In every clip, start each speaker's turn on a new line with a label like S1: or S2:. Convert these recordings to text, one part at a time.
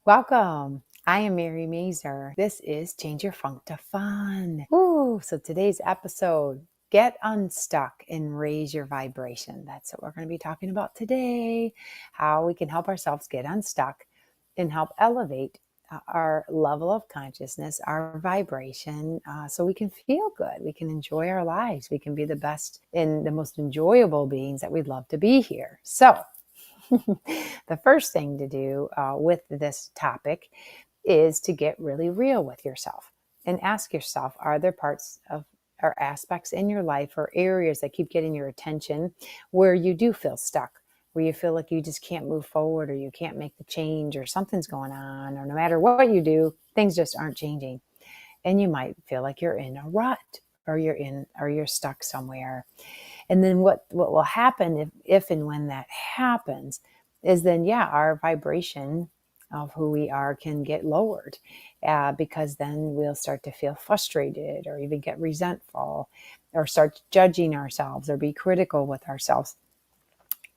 S1: Welcome. I am Mary Mazur. This is Change Your Funk to Fun. Ooh, so today's episode, get unstuck and raise your vibration. That's what we're going to be talking about today. How we can help ourselves get unstuck and help elevate our level of consciousness, our vibration, so we can feel good. We can enjoy our lives. We can be the best and the most enjoyable beings that we'd love to be here. So, the first thing to do with this topic is to get really real with yourself and ask yourself, are there parts of or aspects in your life or areas that keep getting your attention where you do feel stuck, where you feel like you just can't move forward or you can't make the change or something's going on, or no matter what you do, things just aren't changing. And you might feel like you're in a rut or you're stuck somewhere. And then what will happen if and when that happens is then, yeah, our vibration of who we are can get lowered, because then we'll start to feel frustrated or even get resentful or start judging ourselves or be critical with ourselves.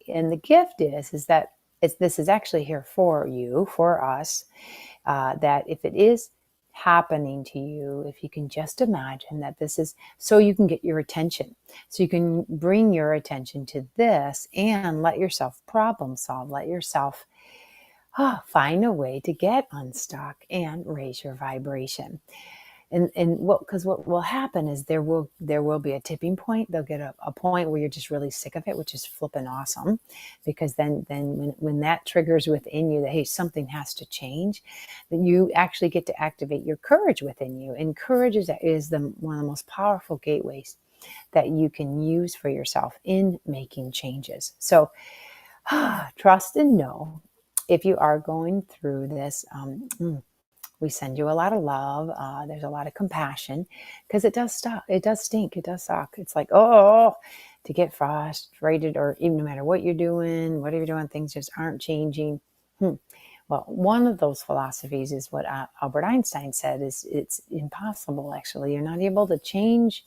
S1: And the gift is that this is actually here for you, for us, that if it is happening to you, if you can just imagine that this is so you can get your attention, so you can bring your attention to this and let yourself problem solve, let yourself find a way to get unstuck and raise your vibration. And what, because what will happen is there will be a tipping point. They'll get a point where you're just really sick of it, which is flipping awesome, because then when that triggers within you that, hey, something has to change, then you actually get to activate your courage within you. And courage is one of the most powerful gateways that you can use for yourself in making changes. So trust and know, if you are going through this, we send you a lot of love. There's a lot of compassion, because it does stop. It does stink. It does suck. It's like, oh, to get frustrated, or even no matter what you're doing, whatever you're doing, things just aren't changing. Well, one of those philosophies is what Albert Einstein said is it's impossible, actually. You're not able to change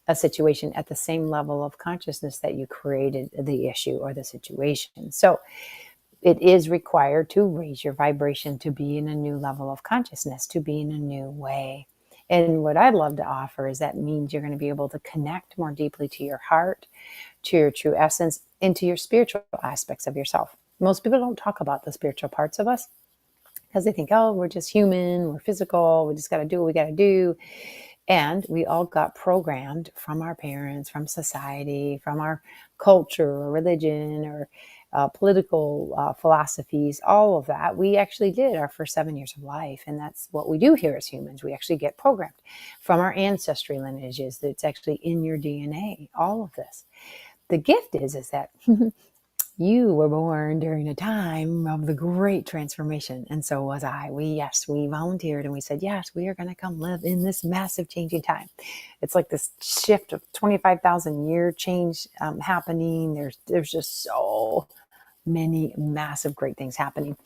S1: a situation at the same level of consciousness that you created the issue or the situation. So it is required to raise your vibration, to be in a new level of consciousness, to be in a new way. And what I'd love to offer is that means you're going to be able to connect more deeply to your heart, to your true essence, and to your spiritual aspects of yourself. Most people don't talk about the spiritual parts of us because they think, oh, we're just human, we're physical, we just got to do what we got to do. And we all got programmed from our parents, from society, from our culture or religion or political philosophies, all of that. We actually did our first 7 years of life. And that's what we do here as humans. We actually get programmed from our ancestry lineages. That's actually in your DNA, all of this. The gift is that you were born during a time of the great transformation, and so was I. We volunteered and we said, yes, we are going to come live in this massive changing time. It's like this shift of 25,000 year change happening. There's just so many massive great things happening.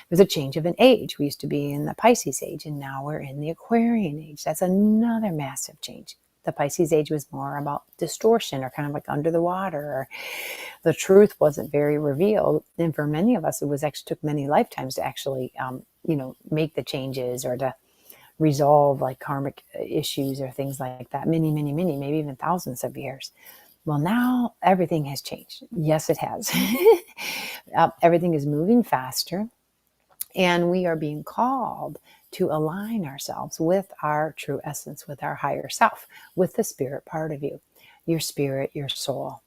S1: There's a change of an age. We used to be in the Pisces age, and now we're in the Aquarian age. That's another massive change. The Pisces age was more about distortion, or kind of like under the water, or the truth wasn't very revealed. And for many of us, it was actually took many lifetimes to actually, make the changes or to resolve like karmic issues or things like that. Many, many, many, maybe even thousands of years. Well, now everything has changed. Yes, it has. Everything is moving faster, and we are being called to align ourselves with our true essence, with our higher self, with the spirit part of you, your spirit, your soul,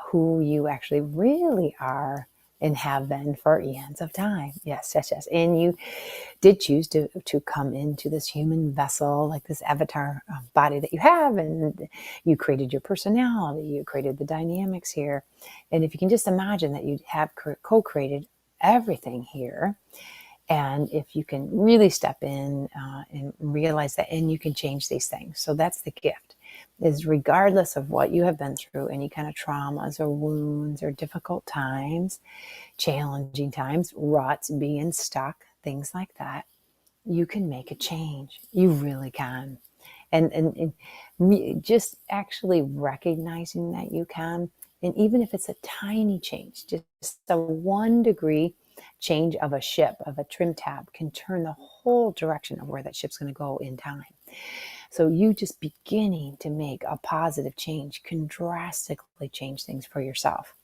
S1: who you actually really are and have been for eons of time. Yes, yes, yes. And you did choose to come into this human vessel, like this avatar body that you have, and you created your personality, you created the dynamics here. And if you can just imagine that you have co-created everything here, and if you can really step in and realize that, and you can change these things. So that's the gift, is regardless of what you have been through, any kind of traumas or wounds or difficult times, challenging times, ruts, being stuck, things like that, you can make a change. You really can. And just actually recognizing that you can, and even if it's a tiny change, just a 1 degree Change of a ship, of a trim tab, can turn the whole direction of where that ship's going to go in time. So you just beginning to make a positive change can drastically change things for yourself.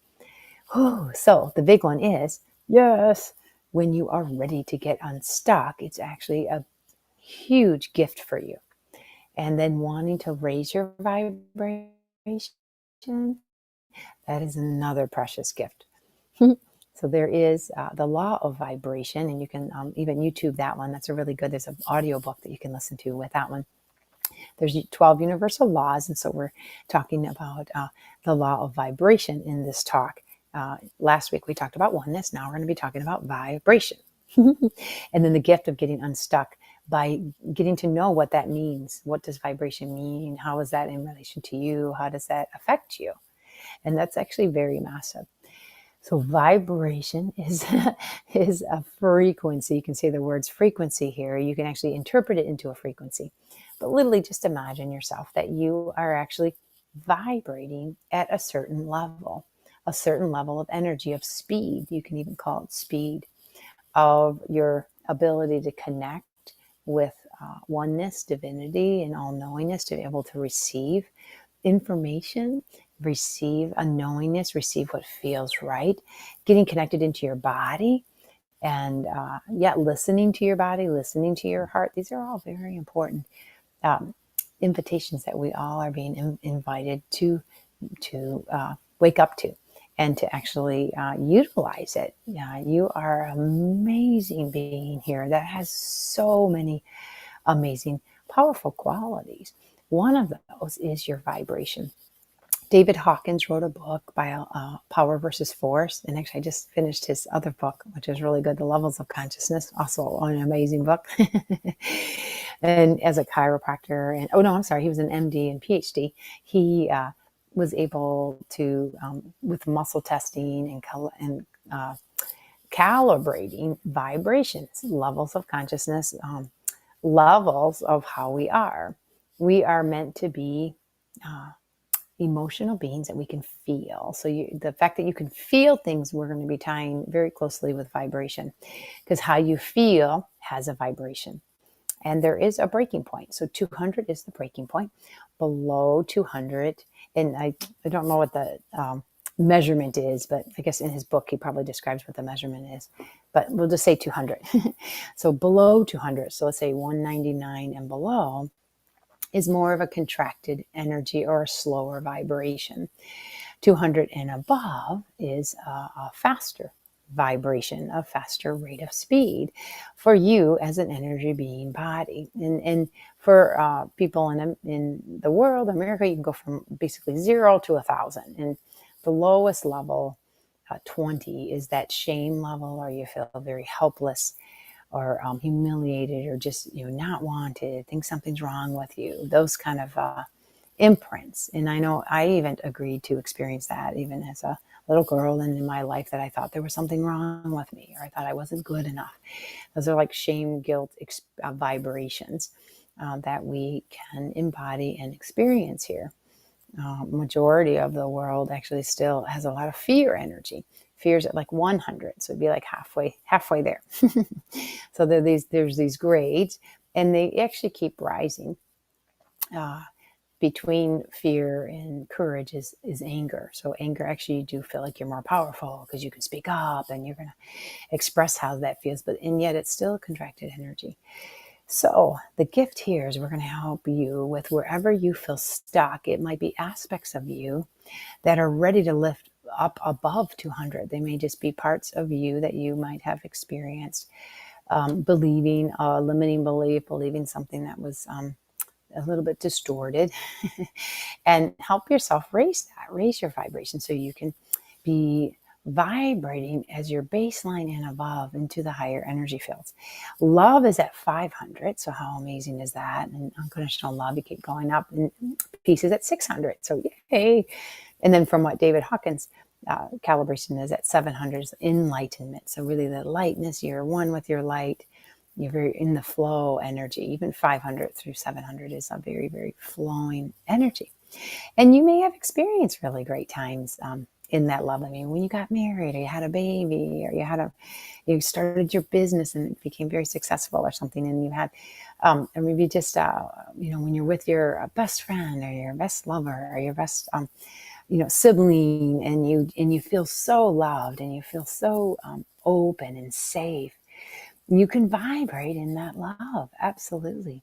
S1: So the big one is, yes, when you are ready to get unstuck, it's actually a huge gift for you. And then wanting to raise your vibration, that is another precious gift. So there is the law of vibration, and you can even YouTube that one. That's a really good, there's an audio book that you can listen to with that one. There's 12 universal laws, and so we're talking about the law of vibration in this talk. Last week we talked about oneness. Now we're going to be talking about vibration. And then the gift of getting unstuck by getting to know what that means. What does vibration mean? How is that in relation to you? How does that affect you? And that's actually very massive. So vibration is is a frequency. You can say the words frequency here. You can actually interpret it into a frequency. But literally just imagine yourself that you are actually vibrating at a certain level of energy, of speed. You can even call it speed, of your ability to connect with oneness, divinity, and all-knowingness, to be able to receive information, receive a knowingness, receive what feels right, getting connected into your body, and yet listening to your body, listening to your heart. These are all very important invitations that we all are being invited to wake up to and to actually utilize it. You are an amazing being here that has so many amazing, powerful qualities. One of those is your vibration. David Hawkins wrote a book by Power versus Force. And actually, I just finished his other book, which is really good, The Levels of Consciousness, also an amazing book. And as a chiropractor, and he was an MD and PhD. He was able to, with muscle testing and calibrating vibrations, levels of consciousness, levels of how we are. We are meant to be emotional beings that we can feel. So the fact that you can feel things, we're going to be tying very closely with vibration, because how you feel has a vibration. And there is a breaking point. So 200 is the breaking point. Below 200, and I don't know what the measurement is, but I guess in his book he probably describes what the measurement is. But we'll just say 200. So below 200, so let's say 199 and below, is more of a contracted energy or a slower vibration. 200 and above is a faster vibration, a faster rate of speed for you as an energy being body. And for people in the world, America, you can go from basically 0 to 1,000. And the lowest level, 20, is that shame level, or you feel very helpless or humiliated, or just not wanted, think something's wrong with you, those kind of imprints. And I know I even agreed to experience that even as a little girl, and in my life, that I thought there was something wrong with me, or I thought I wasn't good enough. Those are like shame, guilt vibrations that we can embody and experience here. Majority of the world actually still has a lot of fear energy. Fear's at like 100, so it'd be like halfway there. So there's these grades, and they actually keep rising. Between fear and courage is anger. So anger, actually, you do feel like you're more powerful because you can speak up and you're going to express how that feels, and yet it's still a contracted energy. So the gift here is we're going to help you with wherever you feel stuck. It might be aspects of you that are ready to lift up above 200. They may just be parts of you that you might have experienced believing a limiting belief, believing something that was a little bit distorted, and help yourself raise your vibration so you can be vibrating as your baseline and above into the higher energy fields. Love is at 500. So how amazing is that? And unconditional love, you keep going up, and peace is at 600. So yay. And then from what David Hawkins calibration is at 700 is enlightenment. So really the lightness, you're one with your light. You're very in the flow energy. Even 500 through 700 is a very, very flowing energy. And you may have experienced really great times in that love. I mean, when you got married or you had a baby or you started your business and it became very successful or something, and you had, or maybe just, when you're with your best friend or your best lover or your best, sibling, and you feel so loved and you feel so open and safe, you can vibrate in that love. Absolutely.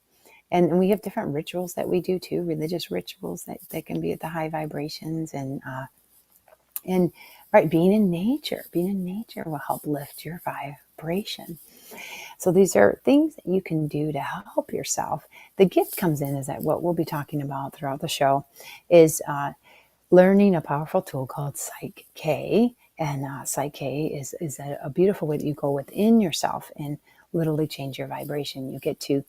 S1: And we have different rituals that we do too, religious rituals that can be at the high vibrations, and right, being in nature will help lift your vibration. So these are things that you can do to help yourself. The gift comes in is that what we'll be talking about throughout the show is learning a powerful tool called Psych K. And Psych K is a beautiful way that you go within yourself and literally change your vibration. You get to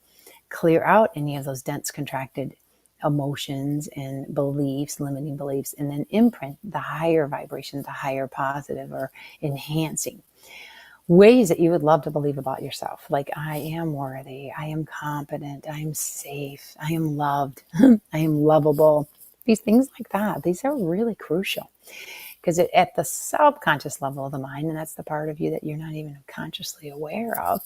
S1: clear out any of those dense, contracted emotions and beliefs, limiting beliefs, and then imprint the higher vibration, the higher positive or enhancing ways that you would love to believe about yourself. Like, I am worthy, I am competent, I am safe, I am loved, I am lovable. These things like that, these are really crucial because at the subconscious level of the mind, and that's the part of you that you're not even consciously aware of,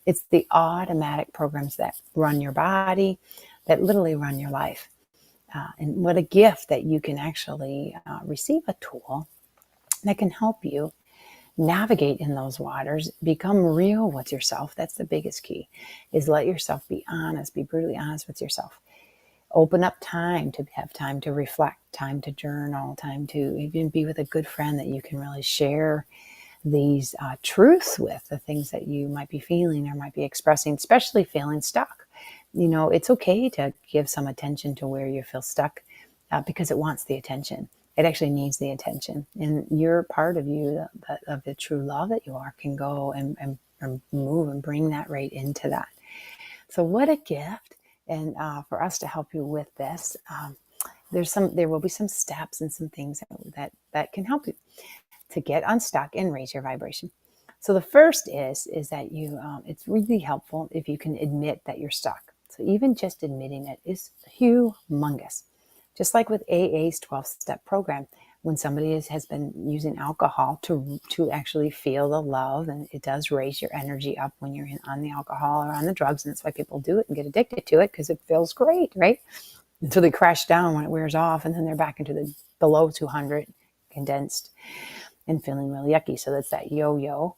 S1: it's the automatic programs that run your body, that literally run your life. And what a gift that you can actually receive a tool that can help you navigate in those waters, become real with yourself. That's the biggest key, is let yourself be honest, be brutally honest with yourself. Open up time to have time to reflect, time to journal, time to even be with a good friend that you can really share these truths with, the things that you might be feeling or might be expressing, especially feeling stuck. It's okay to give some attention to where you feel stuck because it wants the attention. It actually needs the attention. And your part of you, of the true love that you are, can go and move and bring that right into that. So what a gift. And for us to help you with this, there will be some steps and some things that can help you to get unstuck and raise your vibration. So the first is that it's really helpful if you can admit that you're stuck. So even just admitting it is humongous. Just like with AA's 12-step program, when somebody has been using alcohol to actually feel the love, and it does raise your energy up when you're on the alcohol or on the drugs, and that's why people do it and get addicted to it, because it feels great, right? Until they crash down when it wears off, and then they're back into the below 200 condensed and feeling really yucky. So that's that yo-yo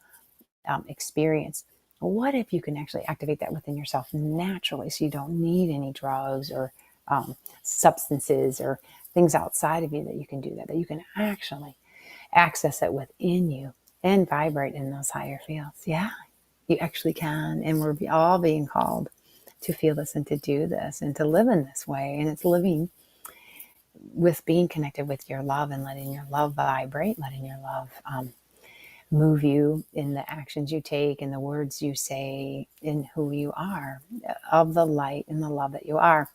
S1: experience. What if you can actually activate that within yourself naturally, so you don't need any drugs or substances or things outside of you that you can do that you can actually access it within you and vibrate in those higher fields? Yeah, you actually can. And we're all being called to feel this and to do this and to live in this way. And it's living with being connected with your love and letting your love vibrate, letting your love move you in the actions you take, in the words you say, in who you are, of the light and the love that you are,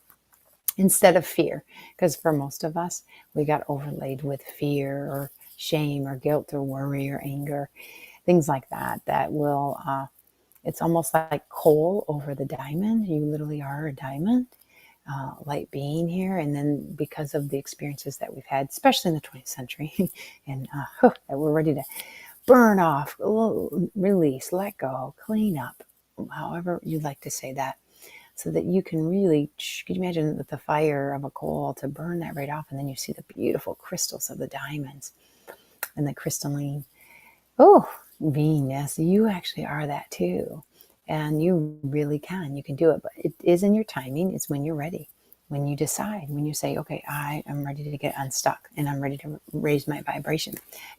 S1: instead of fear. Because for most of us, we got overlaid with fear or shame or guilt or worry or anger, things like that will, it's almost like coal over the diamond. You literally are a diamond. Light being here, and then because of the experiences that we've had, especially in the 20th century, and that we're ready to burn off, release, let go, clean up, however you'd like to say that, so that you can really, could you imagine with the fire of a coal to burn that right off, and then you see the beautiful crystals of the diamonds and the crystalline, beingness. You actually are that too. And you really you can do it, but it is in your timing. It's when you're ready, when you decide, when you say, okay, I am ready to get unstuck and I'm ready to raise my vibration.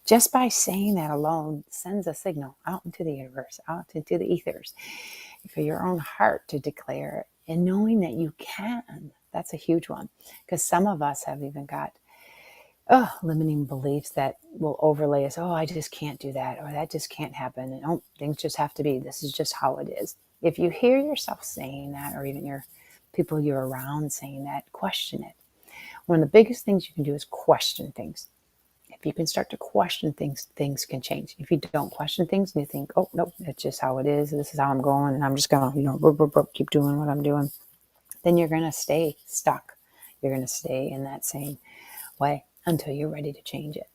S1: Just by saying that alone sends a signal out into the universe, out into the ethers, for your own heart to declare it. And knowing that you can, that's a huge one. Because some of us have even got limiting beliefs that will overlay us. I just can't do that, or that just can't happen. And things just have to be. This is just how it is. If you hear yourself saying that, or even your people you're around saying that, question it. One of the biggest things you can do is question things. If you can start to question things, things can change. If you don't question things and you think, oh, nope, it's just how it is, this is how I'm going, and I'm just going to, keep doing what I'm doing, then you're going to stay stuck. You're going to stay in that same way until you're ready to change it.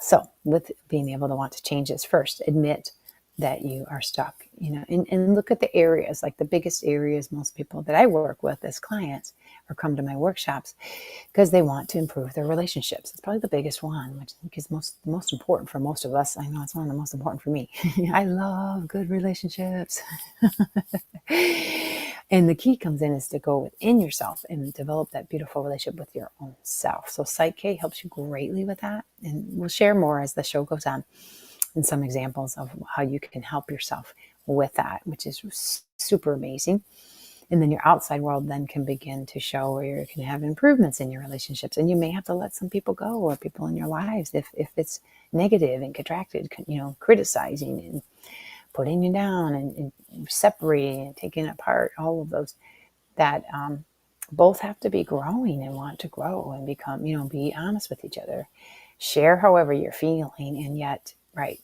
S1: So with being able to want to change this, first, admit that you are stuck, and look at the areas, like the biggest areas most people that I work with as clients or come to my workshops because they want to improve their relationships. It's probably the biggest one, which I think is most important for most of us. I know it's one of the most important for me. I love good relationships. And the key comes in is to go within yourself and develop that beautiful relationship with your own self. So Psyche helps you greatly with that. And we'll share more as the show goes on and some examples of how you can help yourself with that, which is super amazing. And then your outside world then can begin to show where you can have improvements in your relationships. And you may have to let some people go, or people in your lives, if it's negative and contracted, criticizing and putting you down and separating and taking apart, all of those that both have to be growing and want to grow and become, be honest with each other. Share however you're feeling, and yet, right,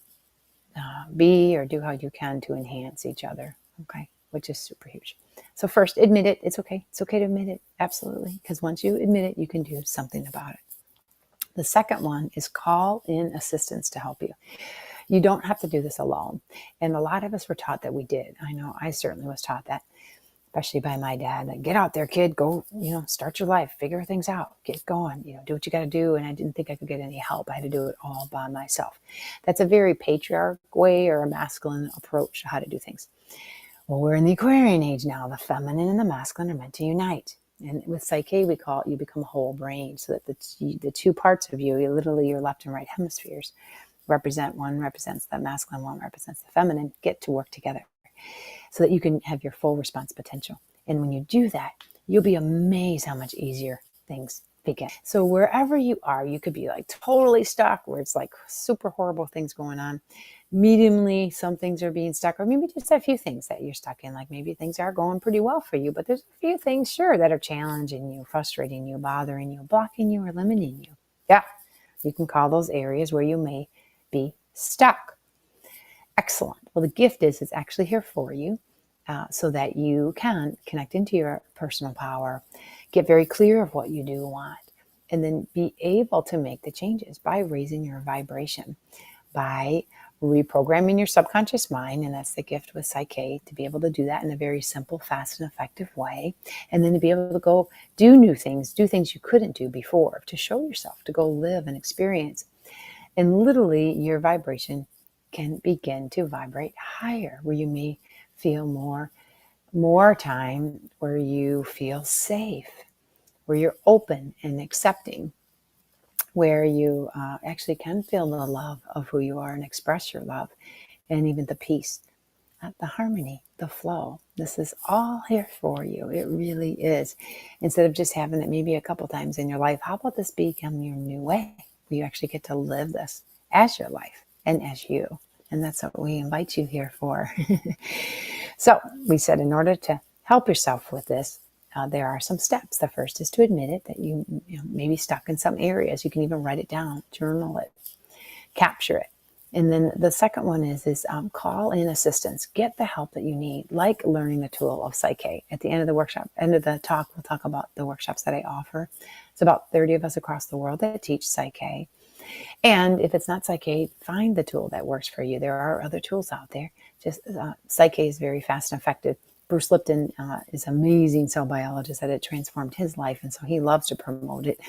S1: be or do how you can to enhance each other, okay, which is super huge. So first, admit it. It's okay. It's okay to admit it. Absolutely. Because once you admit it, you can do something about it. The second one is call in assistance to help you. You don't have to do this alone. And a lot of us were taught that we did. I know I certainly was taught that, especially by my dad. Like, get out there, kid. Go, start your life. Figure things out. Get going. Do what you got to do. And I didn't think I could get any help. I had to do it all by myself. That's a very patriarch way, or a masculine approach to how to do things. Well, we're in the Aquarian age now. The feminine and the masculine are meant to unite. And with Psyche, we call it you become a whole brain, so that the two parts of you, literally your left and right hemispheres, one represents the masculine, one represents the feminine, get to work together so that you can have your full response potential. And when you do that, you'll be amazed how much easier things begin. So wherever you are, you could be like totally stuck, where it's like super horrible things going on. Mediumly, some things are being stuck, or maybe just a few things that you're stuck in. Like maybe things are going pretty well for you, but there's a few things, sure, that are challenging you, frustrating you, bothering you, blocking you, or limiting you. Yeah, you can call those areas where you may be stuck. Excellent. Well, the gift is it's actually here for you, so that you can connect into your personal power, get very clear of what you do want, and then be able to make the changes by raising your vibration, by reprogramming your subconscious mind. And that's the gift with Psyche, to be able to do that in a very simple, fast, and effective way. And then to be able to go do new things, do things you couldn't do before, to show yourself, to go live and experience. And literally your vibration can begin to vibrate higher, where you may feel more time, where you feel safe, where you're open and accepting, where you actually can feel the love of who you are and express your love, and even the peace, the harmony, the flow. This is all here for you. It really is. Instead of just having it maybe a couple times in your life, how about this become your new way? You actually get to live this as your life and as you. And that's what we invite you here for. So we said, in order to help yourself with this, there are some steps. The first is to admit it, that you may be stuck in some areas. You can even write it down, journal it, capture it. And then the second one is call in assistance. Get the help that you need, like learning the tool of Psyche. At the end of the workshop, end of the talk, we'll talk about the workshops that I offer. It's about 30 of us across the world that teach Psyche. And if it's not Psyche, find the tool that works for you. There are other tools out there. Just Psyche is very fast and effective. Bruce Lipton is an amazing cell biologist that it transformed his life, and so he loves to promote it.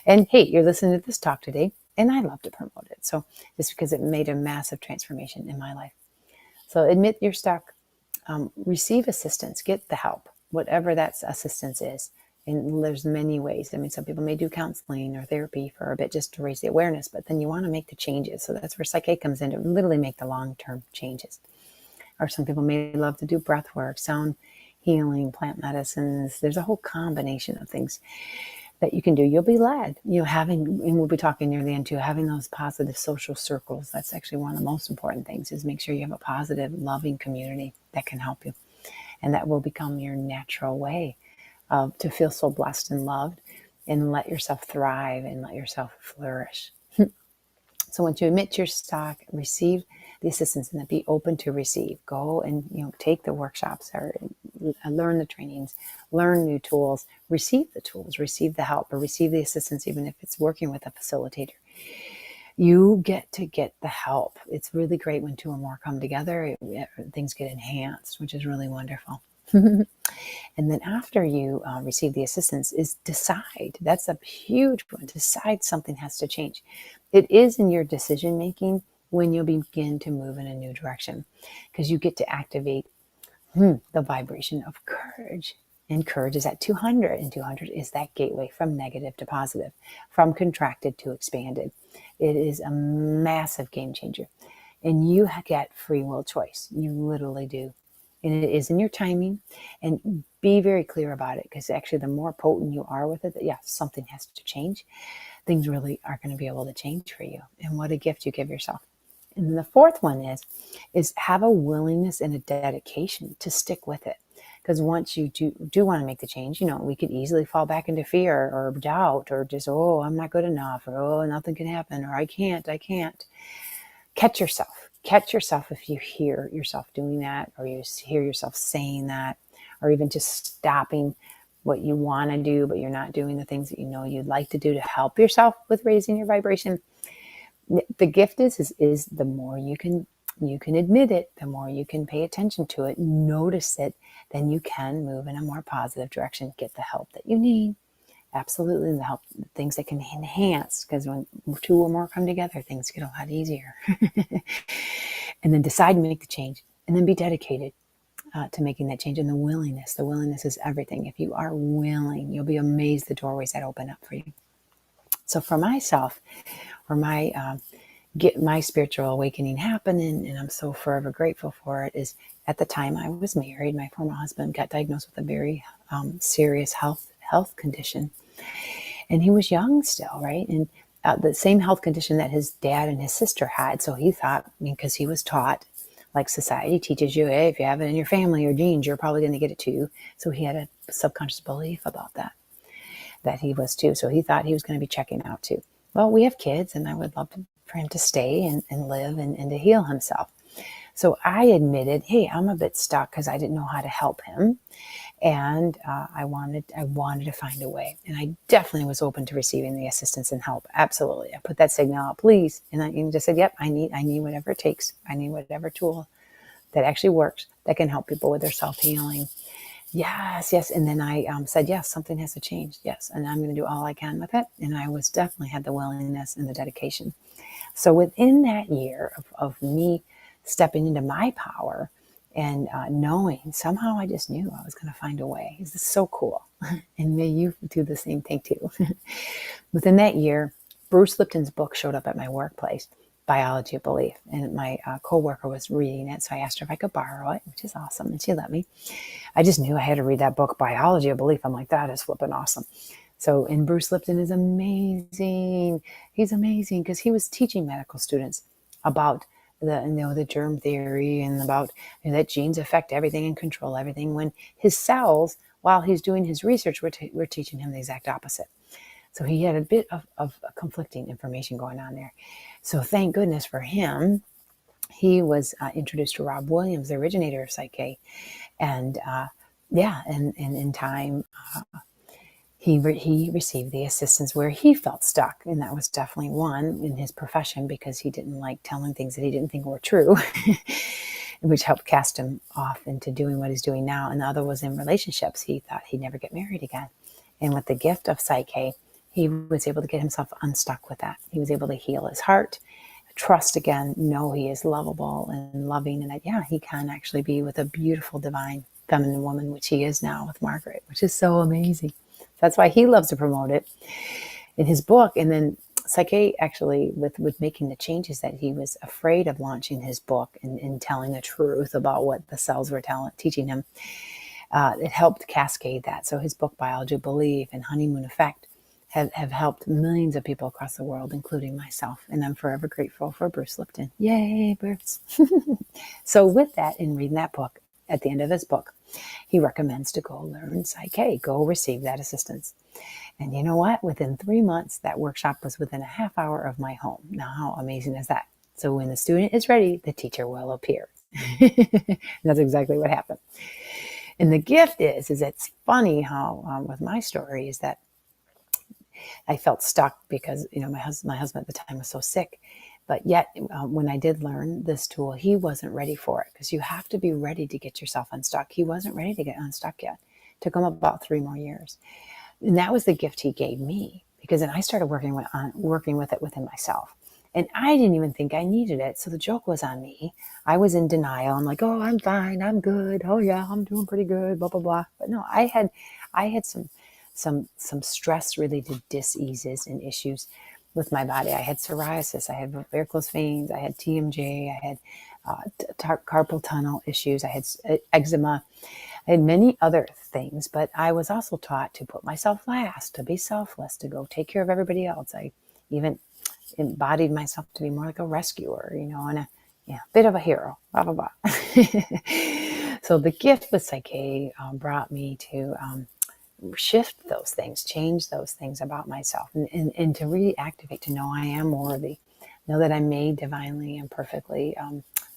S1: And hey, you're listening to this talk today, and I love to promote it. So just because it made a massive transformation in my life. So admit you're stuck. Receive assistance. Get the help, whatever that assistance is. And there's many ways. I mean, some people may do counseling or therapy for a bit just to raise the awareness, but then you want to make the changes. So that's where Psyche comes in, to literally make the long-term changes. Or some people may love to do breath work, sound healing, plant medicines. There's a whole combination of things that you can do. You'll be led, and we'll be talking near the end too, having those positive social circles. That's actually one of the most important things, is make sure you have a positive, loving community that can help you. And that will become your natural way to feel so blessed and loved, and let yourself thrive and let yourself flourish. So once you admit your stuck, receive the assistance, and then be open to receive. Go and take the workshops, or learn the trainings, learn new tools, receive the tools, receive the help, or receive the assistance, even if it's working with a facilitator. You get to get the help. It's really great when two or more come together. Things get enhanced, which is really wonderful. And then after you receive the assistance is decide. That's a huge one. Decide something has to change. It is in your decision making when you begin to move in a new direction, because you get to activate the vibration of courage. And courage is at 200, and 200 is that gateway from negative to positive, from contracted to expanded. It is a massive game changer. And you get free will choice. You literally do. And it is in your timing. And be very clear about it, because actually the more potent you are with it, that something has to change. Things really are going to be able to change for you. And what a gift you give yourself. And then the fourth one is have a willingness and a dedication to stick with it. Because once you do want to make the change, we could easily fall back into fear or doubt, or just, oh, I'm not good enough, or oh, nothing can happen, or I can't. Catch yourself if you hear yourself doing that, or you hear yourself saying that, or even just stopping what you want to do, but you're not doing the things that you'd like to do to help yourself with raising your vibration. The gift is the more you can admit it, the more you can pay attention to it, notice it, then you can move in a more positive direction, get the help that you need. Absolutely. And the help, things that can enhance, because when two or more come together, things get a lot easier. And then decide to make the change, and then be dedicated to making that change. And the willingness is everything. If you are willing, you'll be amazed the doorways that open up for you. So for myself, or get my spiritual awakening happening, and I'm so forever grateful for it, is at the time I was married, my former husband got diagnosed with a very serious health condition. And he was young still, right? And the same health condition that his dad and his sister had. So he thought, because he was taught, like society teaches you, hey, if you have it in your family or genes, you're probably going to get it too. So he had a subconscious belief about that he was too. So he thought he was going to be checking out too. Well, we have kids, and I would love for him to stay and live and to heal himself. So I admitted, hey, I'm a bit stuck, because I didn't know how to help him. And I wanted to find a way. And I definitely was open to receiving the assistance and help. Absolutely. I put that signal out, please. And I just said, yep, I need whatever it takes. I need whatever tool that actually works, that can help people with their self-healing. Yes. And then I said, yes, something has to change. Yes. And I'm going to do all I can with it. And I was definitely had the willingness and the dedication. So within that year of me stepping into my power and knowing, somehow I just knew I was going to find a way. This is so cool. And may you do the same thing too. Within that year, Bruce Lipton's book showed up at my workplace, Biology of Belief. And my coworker was reading it. So I asked her if I could borrow it, which is awesome. And she let me. I just knew I had to read that book, Biology of Belief. I'm like, that is flipping awesome. So, and Bruce Lipton is amazing. He's amazing, because he was teaching medical students about the germ theory, and about that genes affect everything and control everything, when his cells, while he's doing his research, we're teaching him the exact opposite. So he had a bit of conflicting information going on there. So thank goodness for him, he was introduced to Rob Williams, the originator of Psyche. And and in time, he received the assistance where he felt stuck. And that was definitely one in his profession, because he didn't like telling things that he didn't think were true, which helped cast him off into doing what he's doing now. And the other was in relationships. He thought he'd never get married again. And with the gift of Psyche, he was able to get himself unstuck with that. He was able to heal his heart, trust again, know he is lovable and loving, and that, he can actually be with a beautiful, divine, feminine woman, which he is now with Margaret, which is so amazing. That's why he loves to promote it in his book. And then Psyche, actually, with making the changes that he was afraid of launching his book and telling the truth about what the cells were teaching him, it helped cascade that. So his book, Biology of Belief and Honeymoon Effect, have helped millions of people across the world, including myself. And I'm forever grateful for Bruce Lipton. Yay, Bruce. So with that, in reading that book, at the end of his book, he recommends to go learn Psyche, go receive that assistance. And you know what? Within 3 months, that workshop was within a half hour of my home. Now, how amazing is that? So when the student is ready, the teacher will appear. That's exactly what happened. And the gift is it's funny how with my story is that I felt stuck because, my husband at the time was so sick. But yet, when I did learn this tool, he wasn't ready for it, because you have to be ready to get yourself unstuck. He wasn't ready to get unstuck yet. It took him about 3 more years. And that was the gift he gave me, because then I started working with it within myself. And I didn't even think I needed it. So the joke was on me. I was in denial. I'm like, oh, I'm fine. I'm good. Oh yeah, I'm doing pretty good, blah, blah, blah. But no, I had some stress related diseases and issues with my body. I had psoriasis. I had varicose veins. I had TMJ. I had carpal tunnel issues. I had eczema. I had many other things, but I was also taught to put myself last, to be selfless, to go take care of everybody else. I even embodied myself to be more like a rescuer, and a bit of a hero, blah, blah, blah. So the gift with Psyche brought me to shift those things, change those things about myself, and to really activate, to know I am worthy, know that I'm made divinely and perfectly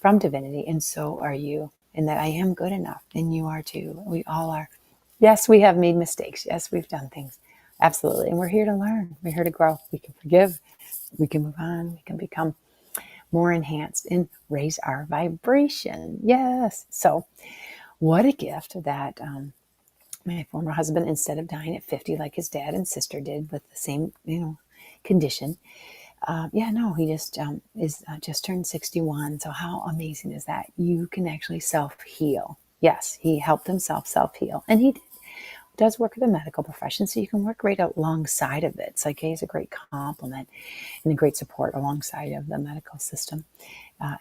S1: from divinity, and so are you, and that I am good enough, and you are too. We all are. Yes, we have made mistakes. Yes, we've done things. Absolutely. And we're here to learn. We're here to grow. We can forgive. We can move on. We can become more enhanced and raise our vibration. Yes. So what a gift that my former husband, instead of dying at 50 like his dad and sister did with the same, condition, he just turned 61. So how amazing is that? You can actually self-heal. Yes, he helped himself self-heal. And he does work in the medical profession, so you can work right alongside of it. Psyche is a great complement and a great support alongside of the medical system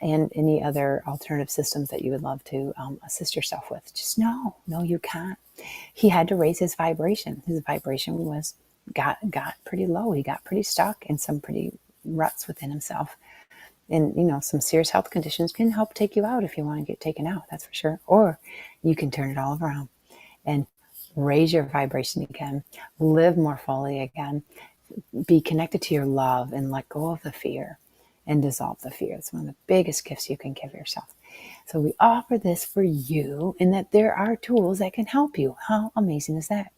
S1: and any other alternative systems that you would love to assist yourself with. Just no, you can't. He had to raise his vibration. His vibration got pretty low. He got pretty stuck in some pretty ruts within himself. And, some serious health conditions can help take you out if you want to get taken out, that's for sure. Or you can turn it all around and raise your vibration again, live more fully again, be connected to your love, and let go of the fear and dissolve the fear. It's one of the biggest gifts you can give yourself. So we offer this for you, and that there are tools that can help you. How amazing is that?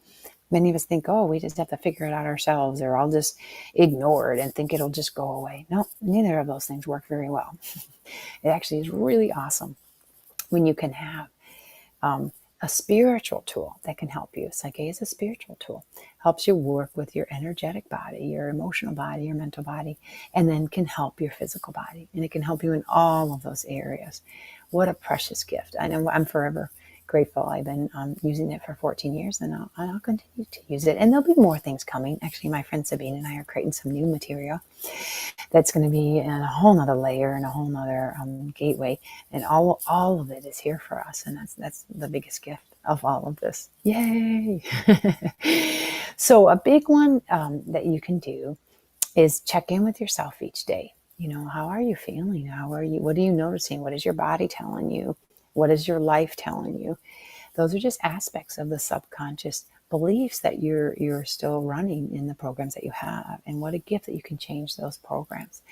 S1: Many of us think, oh, we just have to figure it out ourselves, or I'll just ignore it and think it'll just go away. No, neither of those things work very well. It actually is really awesome when you can have a spiritual tool that can help you. Psyche is a spiritual tool. Helps you work with your energetic body, your emotional body, your mental body, and then can help your physical body. And it can help you in all of those areas. What a precious gift. I know I'm forever grateful. I've been using it for 14 years, and I'll continue to use it. And there'll be more things coming. Actually, my friend Sabine and I are creating some new material that's going to be in a whole nother layer and a whole nother gateway. And all of it is here for us. And that's the biggest gift of all of this. Yay! So a big one that you can do is check in with yourself each day. How are you feeling? What are you noticing? What is your body telling you? What is your life telling you? Those are just aspects of the subconscious beliefs that you're still running in the programs that you have. And what a gift that you can change those programs.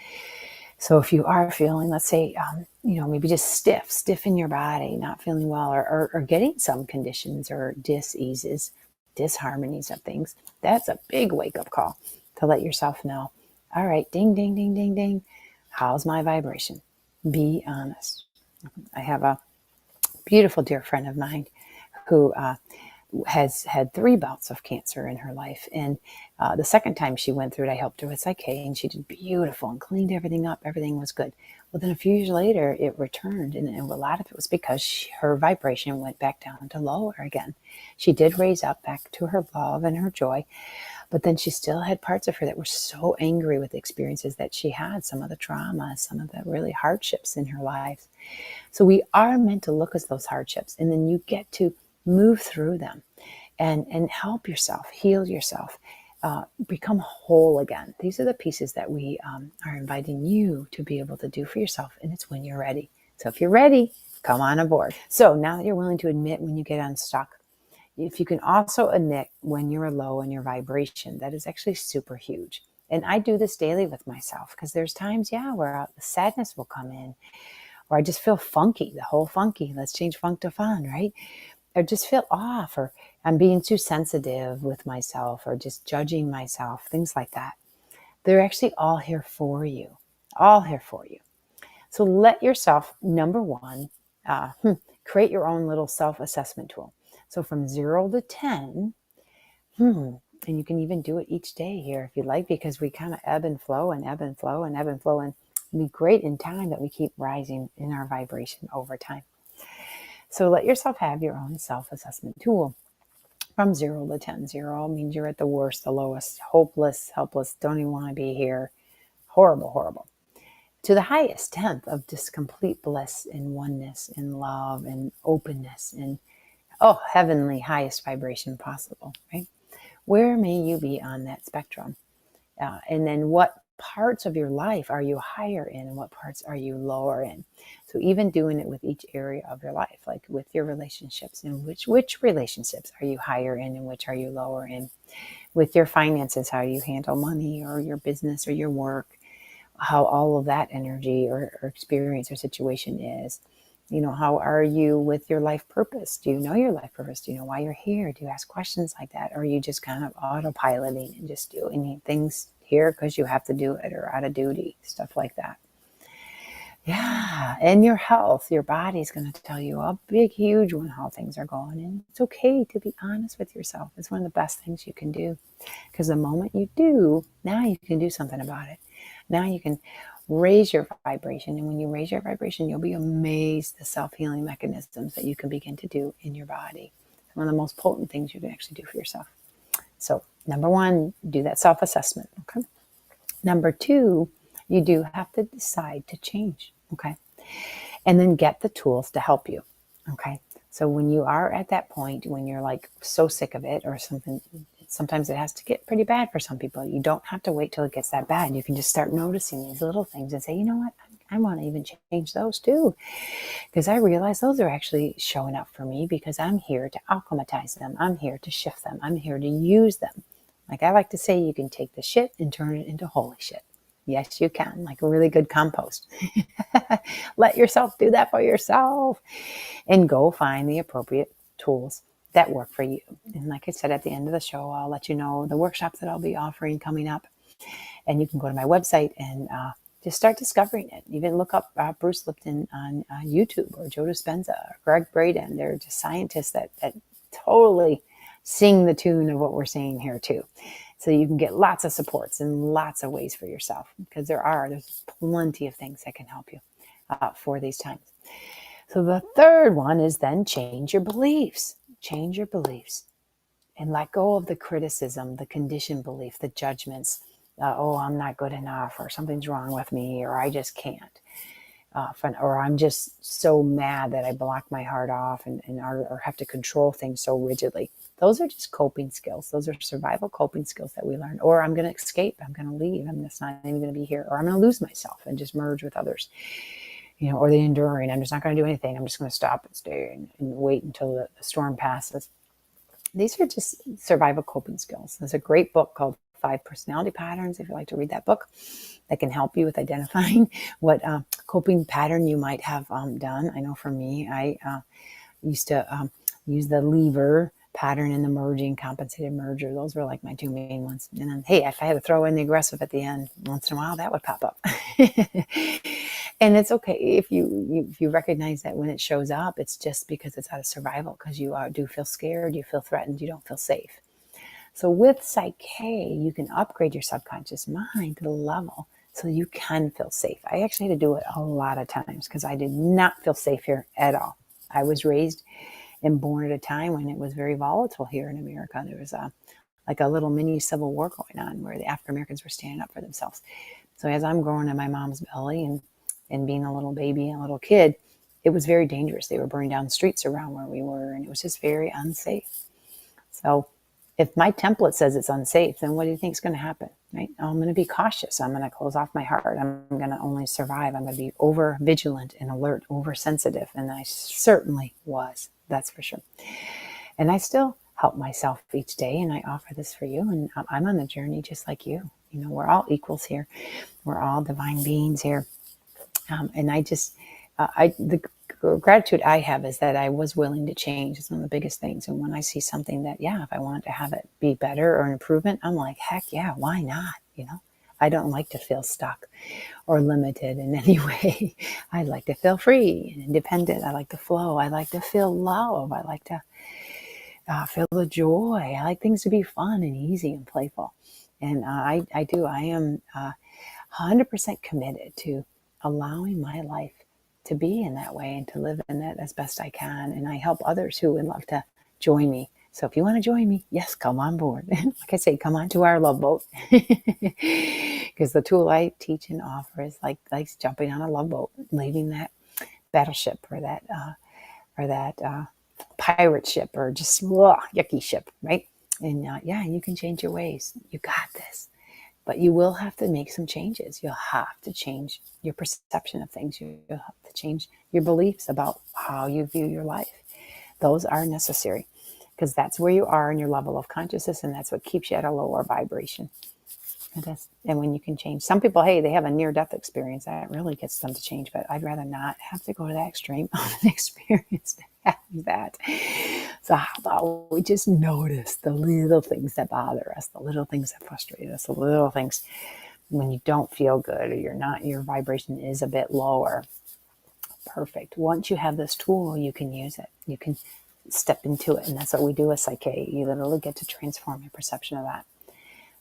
S1: So if you are feeling, let's say, maybe just stiff in your body, not feeling well, or getting some conditions or diseases, disharmonies of things, that's a big wake-up call to let yourself know, all right, ding, ding, ding, ding, ding. How's my vibration? Be honest. I have a beautiful dear friend of mine who has had 3 bouts of cancer in her life. And the second time she went through it, I helped her with Psyche, and she did beautiful and cleaned everything up. Everything was good. Well, then a few years later, it returned. And a lot of it was because her vibration went back down to lower again. She did raise up back to her love and her joy. But then she still had parts of her that were so angry with the experiences that she had, some of the trauma, some of the really hardships in her life. So we are meant to look at those hardships, and then you get to move through them and help yourself, heal yourself, become whole again. These are the pieces that we are inviting you to be able to do for yourself, and it's when you're ready. So if you're ready, come on aboard. So now that you're willing to admit when you get unstuck, if you can also admit when you're low in your vibration, that is actually super huge. And I do this daily with myself, because there's times, where the sadness will come in, or I just feel funky, the whole funky. Let's change funk to fun, right? or just feel off, or I'm being too sensitive with myself, or just judging myself, things like that. They're actually all here for you, all here for you. So let yourself, number one, create your own little self-assessment tool. So from 0 to 10, and you can even do it each day here if you like, because we kind of ebb and flow and ebb and flow and ebb and flow. And it'd be great in time that we keep rising in our vibration over time. So let yourself have your own self-assessment tool from 0 to 10. 0 means you're at the worst, the lowest, hopeless, helpless, don't even want to be here. Horrible, horrible. To the highest, 10th, of just complete bliss and oneness and love and openness and, heavenly, highest vibration possible, right? Where may you be on that spectrum? And then what parts of your life are you higher in and what parts are you lower in? So even doing it with each area of your life, like with your relationships, and which relationships are you higher in and which are you lower in? With your finances, how you handle money or your business or your work, how all of that energy or experience or situation is. How are you with your life purpose? Do you know your life purpose? Do you know why you're here? Do you ask questions like that? Or are you just kind of autopiloting and just doing things here because you have to do it or out of duty, stuff like that? Yeah. And your health, your body's going to tell you a big, huge one how things are going. And it's okay to be honest with yourself. It's one of the best things you can do, because the moment you do, now you can do something about it. Now you can raise your vibration. And when you raise your vibration, you'll be amazed the self-healing mechanisms that you can begin to do in your body. It's one of the most potent things you can actually do for yourself. So number one, do that self-assessment. Okay. Number two, you do have to decide to change. Okay. And then get the tools to help you. Okay. So when you are at that point, when you're like so sick of it or something, sometimes it has to get pretty bad for some people. You don't have to wait till it gets that bad. You can just start noticing these little things and say, you know what? I want to even change those too, because I realize those are actually showing up for me because I'm here to alchemize them. I'm here to shift them. I'm here to use them. Like I like to say, you can take the shit and turn it into holy shit. Yes, you can, like a really good compost. Let yourself do that for yourself and go find the appropriate tools that work for you. And like I said, at the end of the show, I'll let you know the workshops that I'll be offering coming up. And you can go to my website and just start discovering it. Even look up Bruce Lipton on YouTube, or Joe Dispenza, or Greg Braden. They're just scientists that totally sing the tune of what we're saying here too. So you can get lots of supports and lots of ways for yourself, because there's plenty of things that can help you for these times. So the third one is then change your beliefs. Change your beliefs and let go of the criticism, the conditioned belief, the judgments. I'm not good enough, or something's wrong with me, or I just can't. Or I'm just so mad that I block my heart off or have to control things so rigidly. Those are just coping skills. Those are survival coping skills that we learn. Or I'm going to escape. I'm going to leave. I'm just not even going to be here. Or I'm going to lose myself and just merge with others. Or the enduring. I'm just not going to do anything. I'm just going to stop and stay and wait until the storm passes. These are just survival coping skills. There's a great book called 5 Personality Patterns, if you'd like to read that book, that can help you with identifying what coping pattern you might have done. I know for me, I used to use the lever pattern and the merging, compensated merger. Those were like my two main ones. And then, hey, if I had to throw in the aggressive at the end, once in a while, that would pop up. And it's okay if you recognize that when it shows up, it's just because it's out of survival, because you do feel scared, you feel threatened, you don't feel safe. So with Psyche, you can upgrade your subconscious mind to the level so you can feel safe. I actually had to do it a lot of times because I did not feel safe here at all. I was raised and born at a time when it was very volatile here in America. There was like a little mini civil war going on where the African Americans were standing up for themselves. So as I'm growing in my mom's belly and being a little baby and a little kid, it was very dangerous. They were burning down streets around where we were, and it was just very unsafe. So if my template says it's unsafe, then what do you think is going to happen, right? I'm going to be cautious. I'm going to close off my heart. I'm going to only survive. I'm going to be over vigilant and alert, oversensitive. And I certainly was, that's for sure. And I still help myself each day, and I offer this for you. And I'm on the journey just like you. We're all equals here. We're all divine beings here. And I just, the gratitude I have is that I was willing to change. It's one of the biggest things. And when I see something that, if I wanted to have it be better or an improvement, I'm like, heck yeah, why not? I don't like to feel stuck or limited in any way. I like to feel free and independent. I like to flow. I like to feel love. I like to feel the joy. I like things to be fun and easy and playful. And I do. I am 100% committed to allowing my life to be in that way and to live in it as best I can. And I help others who would love to join me. So if you want to join me, yes, come on board. Like I say, come on to our love boat. Because the tool I teach and offer is like jumping on a love boat, leaving that battleship or that pirate ship or just yucky ship, right? And you can change your ways. You got this. But you will have to make some changes. You'll have to change your perception of things. You'll have to change your beliefs about how you view your life. Those are necessary because that's where you are in your level of consciousness, and that's what keeps you at a lower vibration. And when you can change, some people, hey, they have a near-death experience. That really gets them to change, but I'd rather not have to go to that extreme of an experience to have that. So how about we just notice the little things that bother us, the little things that frustrate us, the little things when you don't feel good or your vibration is a bit lower. Perfect. Once you have this tool, you can use it. You can step into it. And that's what we do with Psyche. You literally get to transform your perception of that.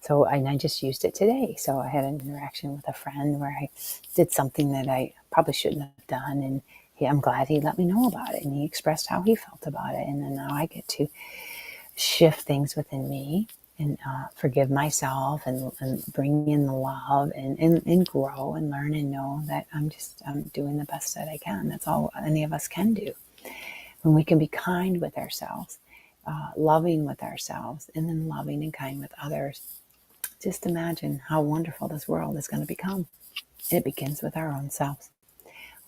S1: So I just used it today. So I had an interaction with a friend where I did something that I probably shouldn't have done. And I'm glad he let me know about it. And he expressed how he felt about it. And then now I get to shift things within me and forgive myself and bring in the love and grow and learn and know that I'm doing the best that I can. That's all any of us can do. When we can be kind with ourselves, loving with ourselves, and then loving and kind with others. Just imagine how wonderful this world is going to become. It begins with our own selves.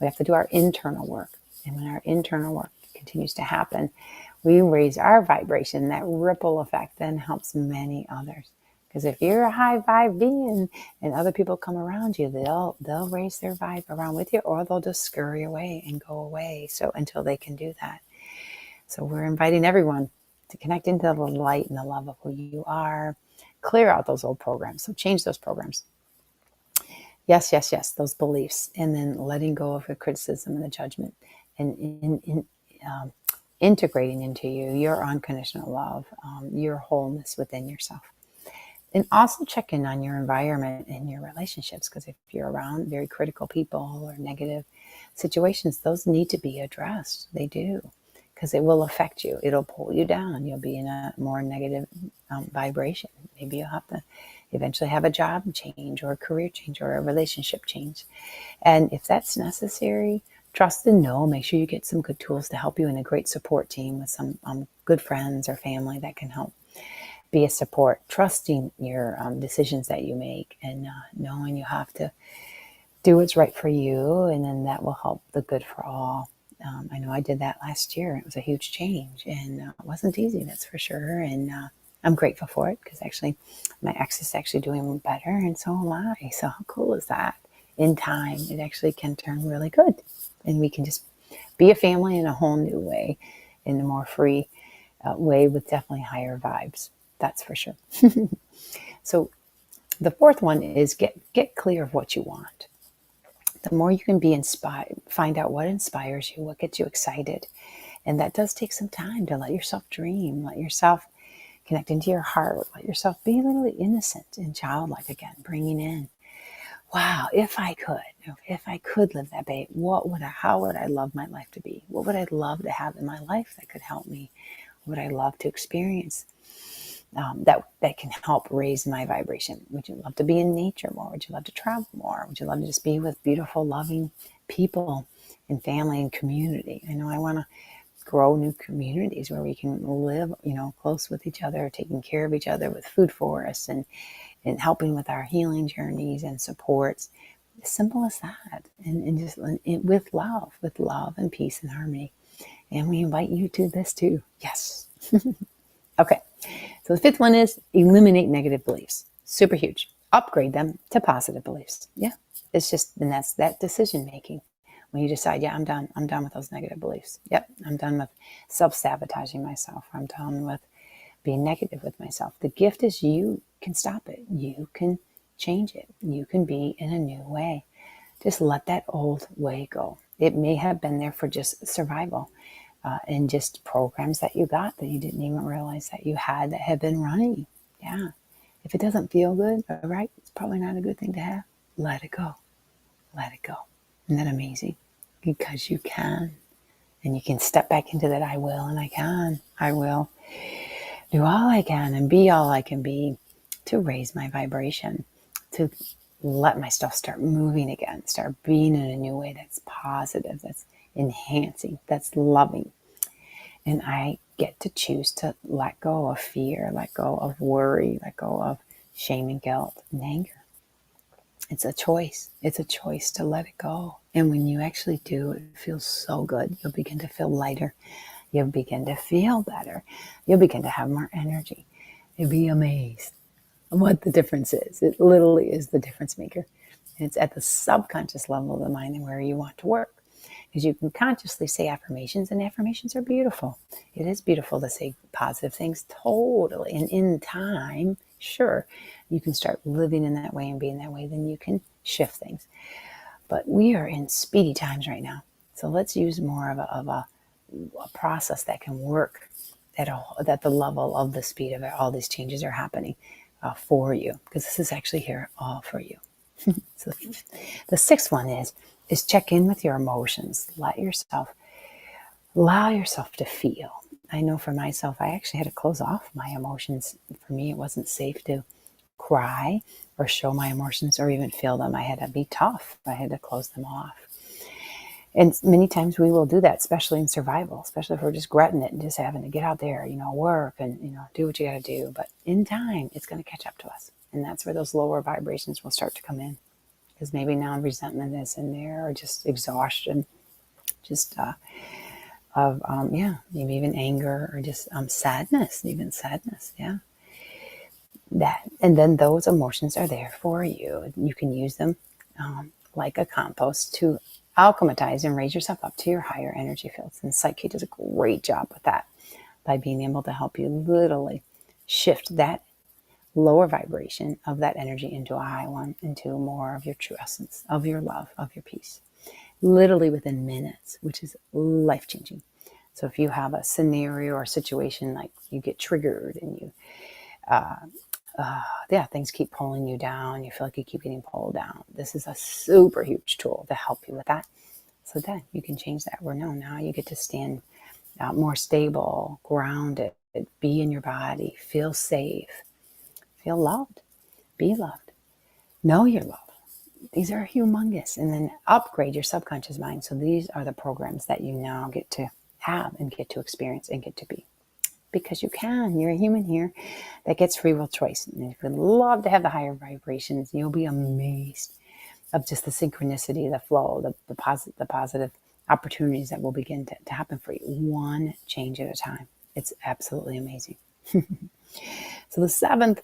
S1: We have to do our internal work. And when our internal work continues to happen, we raise our vibration. That ripple effect then helps many others. Because if you're a high vibe being and other people come around you, they'll raise their vibe around with you, or they'll just scurry away and go away. So until they can do that. So we're inviting everyone to connect into the light and the love of who you are. Clear out those old programs. So change those programs. Yes, those beliefs. And then letting go of the criticism and the judgment and integrating into you your unconditional love, your wholeness within yourself. And also check in on your environment and your relationships, because if you're around very critical people or negative situations, those need to be addressed. They do, because it will affect you. It'll pull you down. You'll be in a more negative vibration. Maybe you'll have to eventually have a job change or a career change or a relationship change. And if that's necessary, trust and know. Make sure you get some good tools to help you and a great support team with some good friends or family that can help be a support. Trusting your decisions that you make and knowing you have to do what's right for you, and then that will help the good for all. I know I did that last year. It was a huge change, and it wasn't easy, that's for sure. And I'm grateful for it, because actually my ex is actually doing better, and so am I. So how cool is that? In time, it actually can turn really good, and we can just be a family in a whole new way, in a more free way with definitely higher vibes. That's for sure. So the fourth one is get clear of what you want. The more you can be inspired, find out what inspires you, what gets you excited. And that does take some time to let yourself dream, let yourself connect into your heart, let yourself be literally innocent and childlike again, bringing in, wow, if I could live that way, how would I love my life to be? What would I love to have in my life that could help me? What would I love to experience that can help raise my vibration? Would you love to be in nature more? Would you love to travel more? Would you love to just be with beautiful, loving people and family and community? I know I want to grow new communities where we can live, close with each other, taking care of each other with food forests and helping with our healing journeys and supports. As simple as that. And just with love and peace and harmony. And we invite you to this too. Yes. Okay. So the fifth one is eliminate negative beliefs. Super huge. Upgrade them to positive beliefs. Yeah. It's just, and that's that decision making. When you decide, yeah, I'm done with those negative beliefs. Yep, I'm done with self-sabotaging myself. I'm done with being negative with myself. The gift is you can stop it. You can change it. You can be in a new way. Just let that old way go. It may have been there for just survival and just programs that you got that you didn't even realize that you had that had been running. Yeah. If it doesn't feel good, all right, it's probably not a good thing to have. Let it go. Let it go. Isn't that amazing? Because you can. And you can step back into that I will and I can. I will do all I can and be all I can be to raise my vibration, to let my stuff start moving again, start being in a new way that's positive, that's enhancing, that's loving. And I get to choose to let go of fear, let go of worry, let go of shame and guilt and anger. It's a choice. It's a choice to let it go. And when you actually do, it feels so good. You'll begin to feel lighter. You'll begin to feel better. You'll begin to have more energy. You'll be amazed what the difference is. It literally is the difference maker. And it's at the subconscious level of the mind and where you want to work. Because you can consciously say affirmations, and affirmations are beautiful. It is beautiful to say positive things, totally. And in time, sure, you can start living in that way and being that way, then you can shift things. But we are in speedy times right now. So let's use more of a process that can work at the level of the speed of it. All these changes are happening for you, because this is actually here all for you. So the sixth one is check in with your emotions. Allow yourself to feel. I know for myself, I actually had to close off my emotions. For me, it wasn't safe to cry or show my emotions or even feel them. I had to be tough. I had to close them off. And many times we will do that, especially in survival, especially if we're just gritting it and just having to get out there, work and, do what you got to do. But in time, it's going to catch up to us. And that's where those lower vibrations will start to come in. Because maybe now resentment is in there, or just exhaustion, just maybe even anger, or just sadness, yeah. And then those emotions are there for you. You can use them like a compost to alchemize and raise yourself up to your higher energy fields. And Psyche does a great job with that by being able to help you literally shift that lower vibration of that energy into a high one, into more of your true essence, of your love, of your peace, literally within minutes, which is life-changing. So if you have a scenario or a situation like you get triggered and you, things keep pulling you down, you feel like you keep getting pulled down, this is a super huge tool to help you with that. So then you can change that. Now you get to stand more stable, grounded, be in your body, feel safe, feel loved, be loved, know you're loved. These are humongous. And then upgrade your subconscious mind. So these are the programs that you now get to have and get to experience and get to be. Because you can. You're a human here that gets free will choice. And if you'd love to have the higher vibrations, you'll be amazed of just the synchronicity, the flow, the positive opportunities that will begin to happen for you. One change at a time. It's absolutely amazing. So the seventh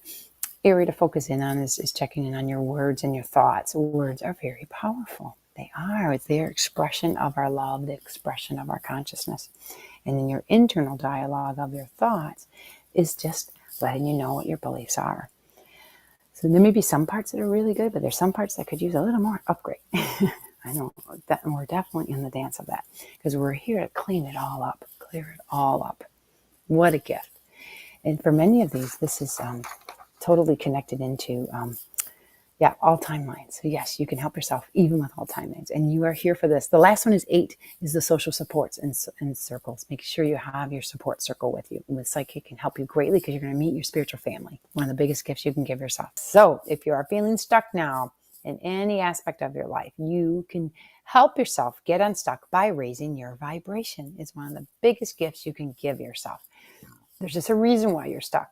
S1: area to focus in on is checking in on your words and your thoughts. Words are very powerful. They are. It's their expression of our love, the expression of our consciousness. And in your internal dialogue of your thoughts is just letting you know what your beliefs are. So there may be some parts that are really good, but there's some parts that could use a little more upgrade. I know that, and we're definitely in the dance of that, because we're here to clean it all up, clear it all up. What a gift. And for many of these, this is totally connected into all timelines. So yes, you can help yourself even with all timelines, and you are here for this. The last one is 8, is the social supports and circles. Make sure you have your support circle with you. And with Psyche can help you greatly, because you're going to meet your spiritual family. One of the biggest gifts you can give yourself. So if you are feeling stuck now in any aspect of your life, you can help yourself get unstuck by raising your vibration. It's one of the biggest gifts you can give yourself. There's just a reason why you're stuck.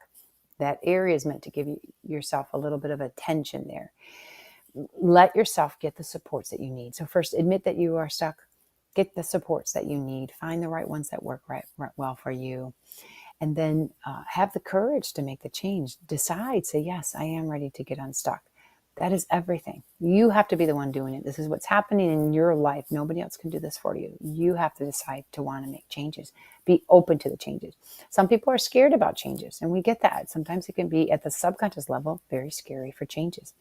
S1: That area is meant to give yourself a little bit of attention there. Let yourself get the supports that you need. So first, admit that you are stuck. Get the supports that you need. Find the right ones that work right well for you. And then have the courage to make the change. Decide, say, yes, I am ready to get unstuck. That is everything. You have to be the one doing it. This is what's happening in your life. Nobody else can do this for you. You have to decide to want to make changes. Be open to the changes. Some people are scared about changes, and we get that. Sometimes it can be at the subconscious level very scary for changes.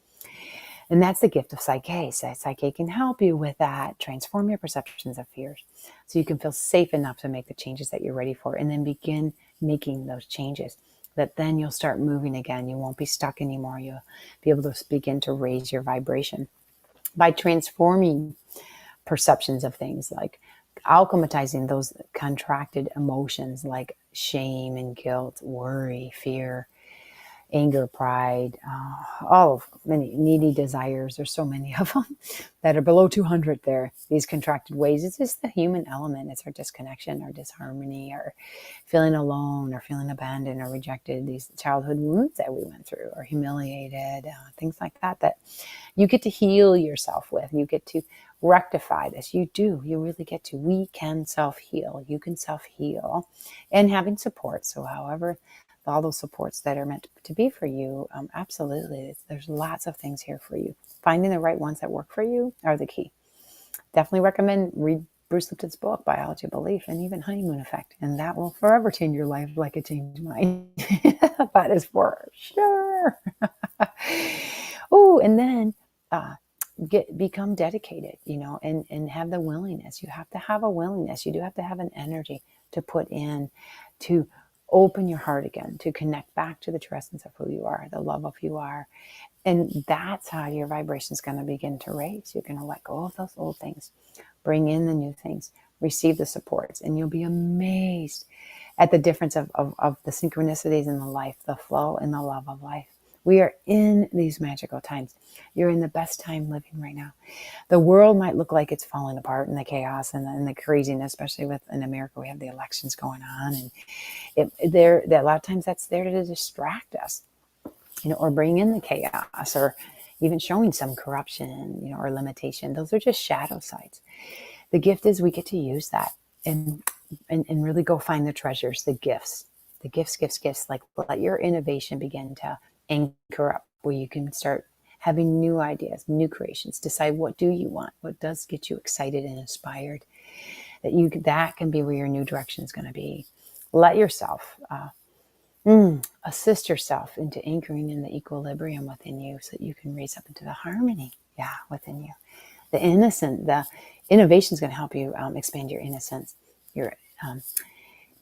S1: And that's the gift of Psyche. So Psyche can help you with that. Transform your perceptions of fears so you can feel safe enough to make the changes that you're ready for, and then begin making those changes. That then you'll start moving again. You won't be stuck anymore. You'll be able to begin to raise your vibration by transforming perceptions of things, like alchematizing those contracted emotions like shame and guilt, worry, fear, anger, pride, all of many needy desires. There's so many of them that are below 200 there. These contracted ways. It's just the human element. It's our disconnection, our disharmony, or feeling alone, or feeling abandoned, or rejected. These childhood wounds that we went through, or humiliated, things like that, that you get to heal yourself with. You get to rectify this. You do. You really get to. We can self-heal. You can self-heal. And having support. So however, all those supports that are meant to be for you, absolutely. There's lots of things here for you. Finding the right ones that work for you are the key. Definitely recommend read Bruce Lipton's book, Biology of Belief, and even Honeymoon Effect. And that will forever change your life like it changed mine. That is for sure. Oh, and then become dedicated, and have the willingness. You have to have a willingness. You do have to have an energy to put in to open your heart again, to connect back to the true essence of who you are, the love of who you are. And that's how your vibration is going to begin to raise. You're going to let go of those old things, bring in the new things, receive the supports, and you'll be amazed at the difference of the synchronicities in the life, the flow and the love of life. We are in these magical times. You're in the best time living right now. The world might look like it's falling apart in the chaos and the craziness, especially in America. We have the elections going on, and a lot of times that's there to distract us, or bring in the chaos, or even showing some corruption, or limitation. Those are just shadow sides. The gift is we get to use that and really go find the treasures, the gifts. Like, let your innovation begin to anchor up, where you can start having new ideas, new creations. Decide, what do you want? What does get you excited and inspired? That can be where your new direction is going to be. Let yourself assist yourself into anchoring in the equilibrium within you, so that you can raise up into the harmony, within you. The innovation is going to help you expand your innocence. Your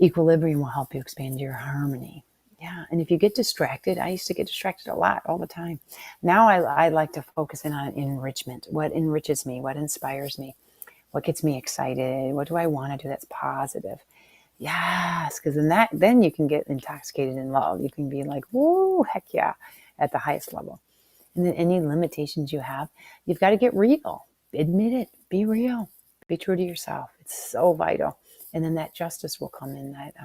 S1: equilibrium will help you expand your harmony. Yeah, and if you get distracted, I used to get distracted a lot, all the time. Now I like to focus in on enrichment. What enriches me? What inspires me? What gets me excited? What do I want to do that's positive? Yes, because then you can get intoxicated in love. You can be like, woo, heck yeah, at the highest level. And then any limitations you have, you've got to get real. Admit it. Be real. Be true to yourself. It's so vital. And then that justice will come in, that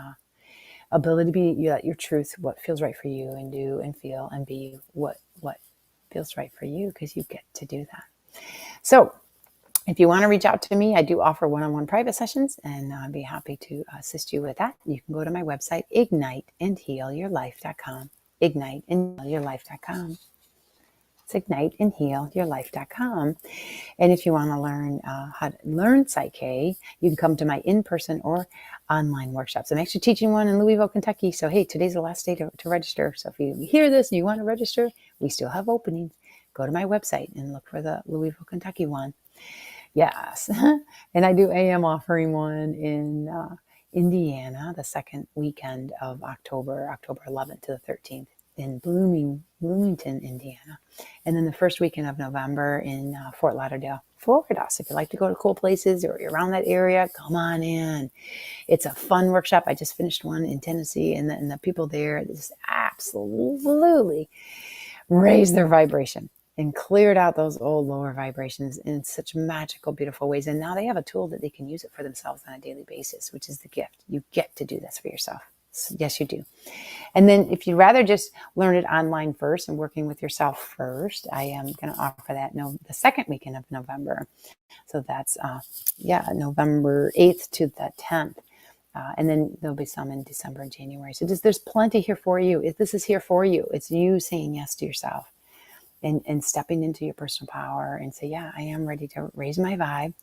S1: ability to be your truth, what feels right for you, and do and feel and be what feels right for you, because you get to do that. So if you want to reach out to me, I do offer one-on-one private sessions, and I'd be happy to assist you with that. You can go to my website, igniteandhealyourlife.com. igniteandhealyourlife.com. It's igniteandhealyourlife.com. And if you want to learn how to learn Psyche, you can come to my in-person or online workshops. I'm actually teaching one in Louisville, Kentucky. So, hey, today's the last day to register. So if you hear this and you want to register, we still have openings. Go to my website and look for the Louisville, Kentucky one. Yes. And I do AM offering one in Indiana, the second weekend of October 11th to the 13th in Bloomington, Indiana. And then the first weekend of November in Fort Lauderdale, Florida. So if you like to go to cool places or you're around that area, come on in. It's a fun workshop. I just finished one in Tennessee, and the people there just absolutely raised their vibration and cleared out those old lower vibrations in such magical, beautiful ways. And now they have a tool that they can use it for themselves on a daily basis, which is the gift. You get to do this for yourself. Yes, you do. And then if you'd rather just learn it online first and working with yourself first, I am going to offer that the second weekend of November. So that's, November 8th to the 10th. And then there'll be some in December and January. So there's plenty here for you. If this is here for you, it's you saying yes to yourself. and stepping into your personal power and say, yeah, I am ready to raise my vibe,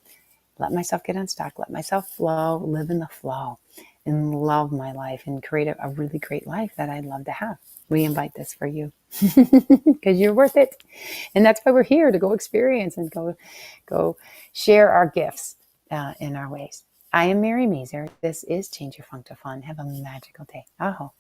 S1: let myself get unstuck, let myself flow, live in the flow, and love my life and create a really great life that I'd love to have. We invite this for you because you're worth it. And that's why we're here, to go experience and go share our gifts in our ways. I am Mary Mazur. This is Change Your Funk to Fun. Have a magical day. Aho.